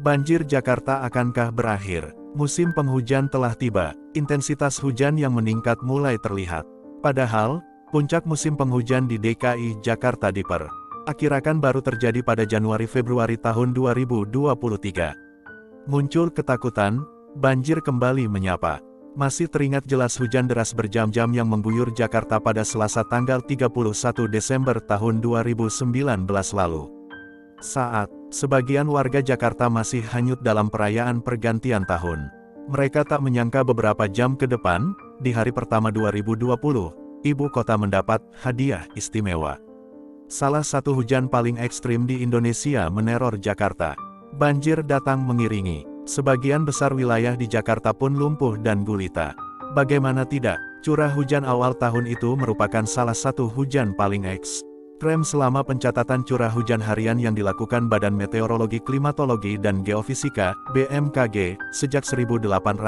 Banjir Jakarta akankah berakhir? Musim penghujan telah tiba, intensitas hujan yang meningkat mulai terlihat. Padahal, puncak musim penghujan di DKI Jakarta diperkirakan baru terjadi pada Januari-Februari tahun 2023. Muncul ketakutan, banjir kembali menyapa. Masih teringat jelas hujan deras berjam-jam yang mengguyur Jakarta pada Selasa tanggal 31 Desember tahun 2019 lalu. Saat sebagian warga Jakarta masih hanyut dalam perayaan pergantian tahun, mereka tak menyangka beberapa jam ke depan, di hari pertama 2020, ibu kota mendapat hadiah istimewa. Salah satu hujan paling ekstrim di Indonesia meneror Jakarta. Banjir datang mengiringi. Sebagian besar wilayah di Jakarta pun lumpuh dan gulita. Bagaimana tidak, curah hujan awal tahun itu merupakan salah satu hujan paling ekstrem selama pencatatan curah hujan harian yang dilakukan Badan Meteorologi Klimatologi dan Geofisika, BMKG, sejak 1866.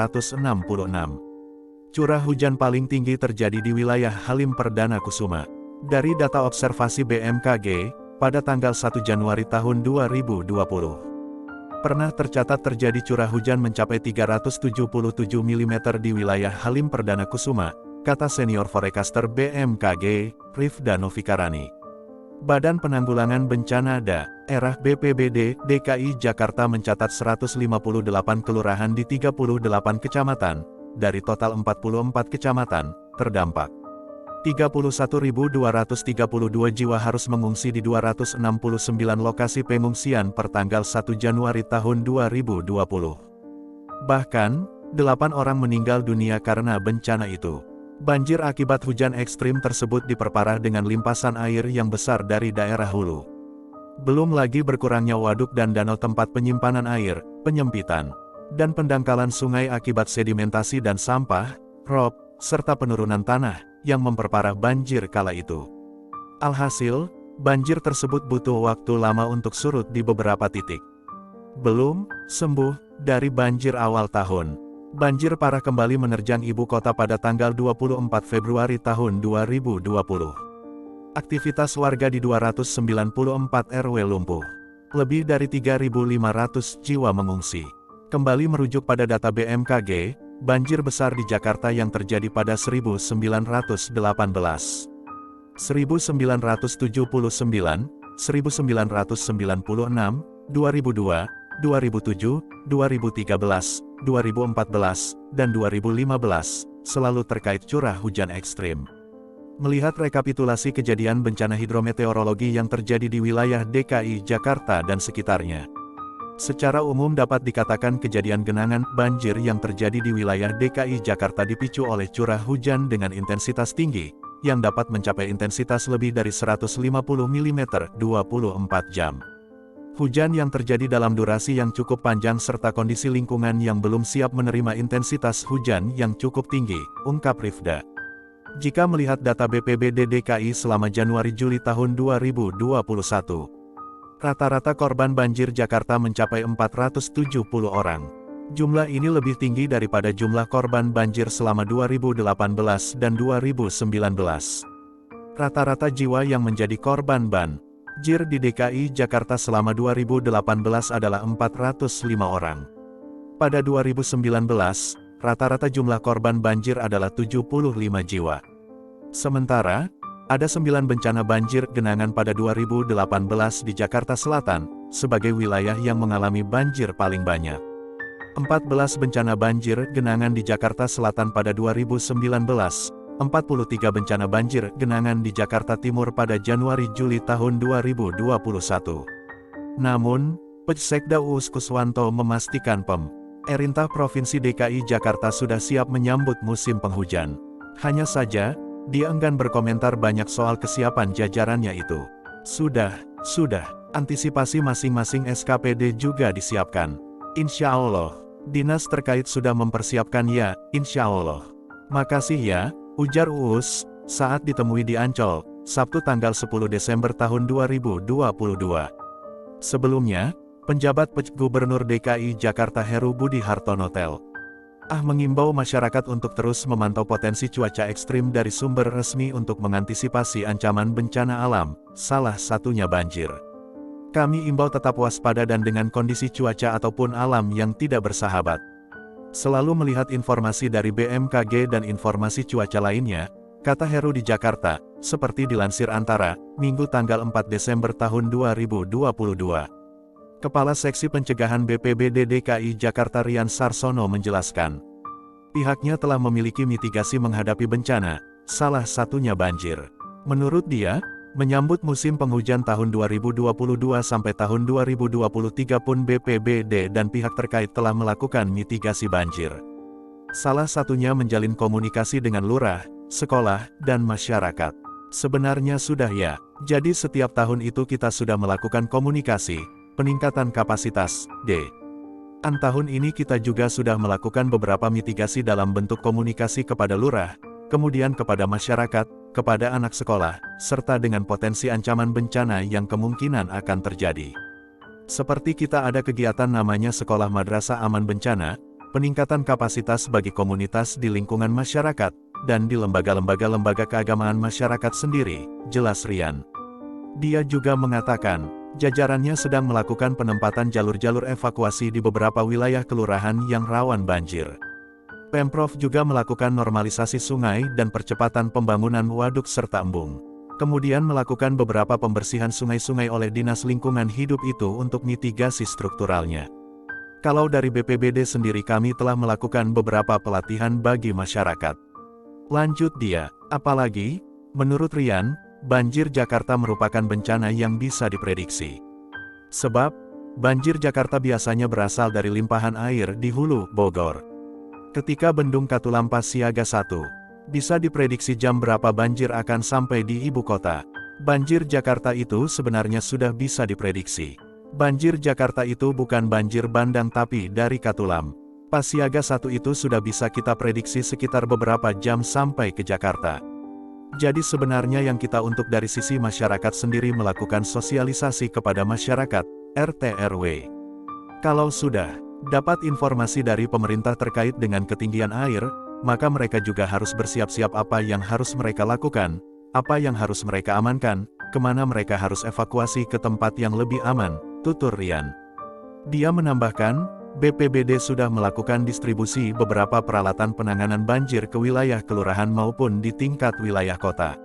Curah hujan paling tinggi terjadi di wilayah Halim Perdana Kusuma. Dari data observasi BMKG, pada tanggal 1 Januari tahun 2020. Pernah tercatat terjadi curah hujan mencapai 377 mm di wilayah Halim Perdana Kusuma, kata senior forecaster BMKG, Rifda Novikarani. Badan Penanggulangan Bencana Daerah BPBD DKI Jakarta mencatat 158 kelurahan di 38 kecamatan, dari total 44 kecamatan, terdampak. 31.232 jiwa harus mengungsi di 269 lokasi pengungsian per tanggal 1 Januari tahun 2020. Bahkan, 8 orang meninggal dunia karena bencana itu. Banjir akibat hujan ekstrim tersebut diperparah dengan limpasan air yang besar dari daerah hulu. Belum lagi berkurangnya waduk dan danau tempat penyimpanan air, penyempitan, dan pendangkalan sungai akibat sedimentasi dan sampah, rob, serta penurunan tanah, yang memperparah banjir kala itu. Alhasil, banjir tersebut butuh waktu lama untuk surut di beberapa titik. Belum sembuh dari banjir awal tahun. Banjir parah kembali menerjang ibu kota pada tanggal 24 Februari tahun 2020. Aktivitas warga di 294 RW lumpuh. Lebih dari 3.500 jiwa mengungsi. Kembali merujuk pada data BMKG, banjir besar di Jakarta yang terjadi pada 1918, 1979, 1996, 2002, 2007, 2013, 2014, dan 2015, selalu terkait curah hujan ekstrim. Melihat rekapitulasi kejadian bencana hidrometeorologi yang terjadi di wilayah DKI Jakarta dan sekitarnya, secara umum dapat dikatakan kejadian genangan banjir yang terjadi di wilayah DKI Jakarta dipicu oleh curah hujan dengan intensitas tinggi, yang dapat mencapai intensitas lebih dari 150 mm 24 jam. Hujan yang terjadi dalam durasi yang cukup panjang serta kondisi lingkungan yang belum siap menerima intensitas hujan yang cukup tinggi, ungkap Rifda. Jika melihat data BPBD DKI selama Januari-Juli tahun 2021, rata-rata korban banjir Jakarta mencapai 470 orang. Jumlah ini lebih tinggi daripada jumlah korban banjir selama 2018 dan 2019. Rata-rata jiwa yang menjadi korban banjir di DKI Jakarta selama 2018 adalah 405 orang. Pada 2019, rata-rata jumlah korban banjir adalah 75 jiwa. Sementara, ada 9 bencana banjir genangan pada 2018 di Jakarta Selatan, sebagai wilayah yang mengalami banjir paling banyak. 14 bencana banjir genangan di Jakarta Selatan pada 2019, 43 bencana banjir genangan di Jakarta Timur pada Januari-Juli tahun 2021. Namun, Sekda Uus Kuswanto memastikan pemerintah Provinsi DKI Jakarta sudah siap menyambut musim penghujan. Hanya saja, dia enggan berkomentar banyak soal kesiapan jajarannya itu. Sudah, antisipasi masing-masing SKPD juga disiapkan. Insya Allah, dinas terkait sudah mempersiapkan ya, insya Allah. Makasih ya, ujar Uus, saat ditemui di Ancol, Sabtu tanggal 10 Desember tahun 2022. Sebelumnya, penjabat Gubernur DKI Jakarta Heru Budi Hartono mengimbau masyarakat untuk terus memantau potensi cuaca ekstrim dari sumber resmi untuk mengantisipasi ancaman bencana alam, salah satunya banjir. Kami imbau tetap waspada dan dengan kondisi cuaca ataupun alam yang tidak bersahabat. Selalu melihat informasi dari BMKG dan informasi cuaca lainnya, kata Heru di Jakarta, seperti dilansir Antara, Minggu tanggal 4 Desember tahun 2022. Kepala Seksi Pencegahan BPBD DKI Jakarta Rian Sarsono menjelaskan, pihaknya telah memiliki mitigasi menghadapi bencana, salah satunya banjir. Menurut dia, menyambut musim penghujan tahun 2022 sampai tahun 2023 pun BPBD dan pihak terkait telah melakukan mitigasi banjir. Salah satunya menjalin komunikasi dengan lurah, sekolah, dan masyarakat. Sebenarnya sudah ya, jadi setiap tahun itu kita sudah melakukan komunikasi, peningkatan kapasitas, tahun ini kita juga sudah melakukan beberapa mitigasi dalam bentuk komunikasi kepada lurah, kemudian kepada masyarakat, kepada anak sekolah, serta dengan potensi ancaman bencana yang kemungkinan akan terjadi. Seperti kita ada kegiatan namanya Sekolah Madrasah Aman Bencana, peningkatan kapasitas bagi komunitas di lingkungan masyarakat, dan di lembaga-lembaga keagamaan masyarakat sendiri, jelas Rian. Dia juga mengatakan, jajarannya sedang melakukan penempatan jalur-jalur evakuasi di beberapa wilayah kelurahan yang rawan banjir. Pemprov juga melakukan normalisasi sungai dan percepatan pembangunan waduk serta embung. Kemudian melakukan beberapa pembersihan sungai-sungai oleh Dinas Lingkungan Hidup itu untuk mitigasi strukturalnya. Kalau dari BPBD sendiri kami telah melakukan beberapa pelatihan bagi masyarakat. Lanjut dia, apalagi, menurut Rian, banjir Jakarta merupakan bencana yang bisa diprediksi. Sebab, banjir Jakarta biasanya berasal dari limpahan air di hulu Bogor. Ketika Bendung Katulampa siaga 1, bisa diprediksi jam berapa banjir akan sampai di ibu kota. Banjir Jakarta itu sebenarnya sudah bisa diprediksi. Banjir Jakarta itu bukan banjir bandang tapi dari Katulam. Pas siaga 1 itu sudah bisa kita prediksi sekitar beberapa jam sampai ke Jakarta. Jadi sebenarnya yang kita untuk dari sisi masyarakat sendiri melakukan sosialisasi kepada masyarakat, RT RW. Kalau sudah dapat informasi dari pemerintah terkait dengan ketinggian air, maka mereka juga harus bersiap-siap apa yang harus mereka lakukan, apa yang harus mereka amankan, kemana mereka harus evakuasi ke tempat yang lebih aman, tutur Rian. Dia menambahkan, BPBD sudah melakukan distribusi beberapa peralatan penanganan banjir ke wilayah kelurahan maupun di tingkat wilayah kota.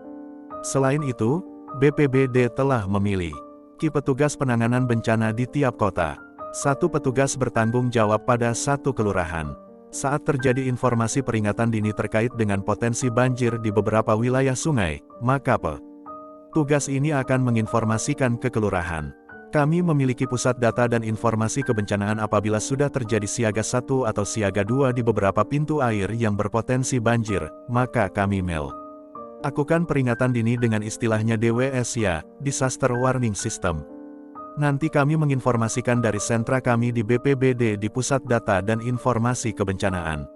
Selain itu, BPBD telah memilih petugas penanganan bencana di tiap kota. 1 petugas bertanggung jawab pada 1 kelurahan. Saat terjadi informasi peringatan dini terkait dengan potensi banjir di beberapa wilayah sungai, maka petugas ini akan menginformasikan ke kelurahan. Kami memiliki pusat data dan informasi kebencanaan apabila sudah terjadi siaga 1 atau siaga 2 di beberapa pintu air yang berpotensi banjir, maka kami lakukan peringatan dini dengan istilahnya DWS ya, Disaster Warning System. Nanti kami menginformasikan dari sentra kami di BPBD di Pusat Data dan Informasi Kebencanaan.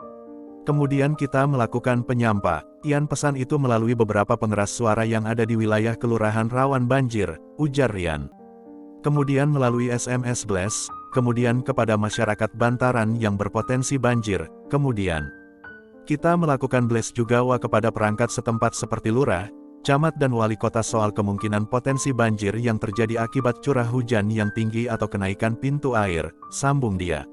Kemudian kita melakukan penyampaian pesan itu melalui beberapa pengeras suara yang ada di wilayah kelurahan rawan banjir, ujar Rian. Kemudian melalui SMS Blast, kemudian kepada masyarakat bantaran yang berpotensi banjir, kemudian kita melakukan blast juga kepada perangkat setempat seperti lurah, camat dan wali kota soal kemungkinan potensi banjir yang terjadi akibat curah hujan yang tinggi atau kenaikan pintu air, sambung dia.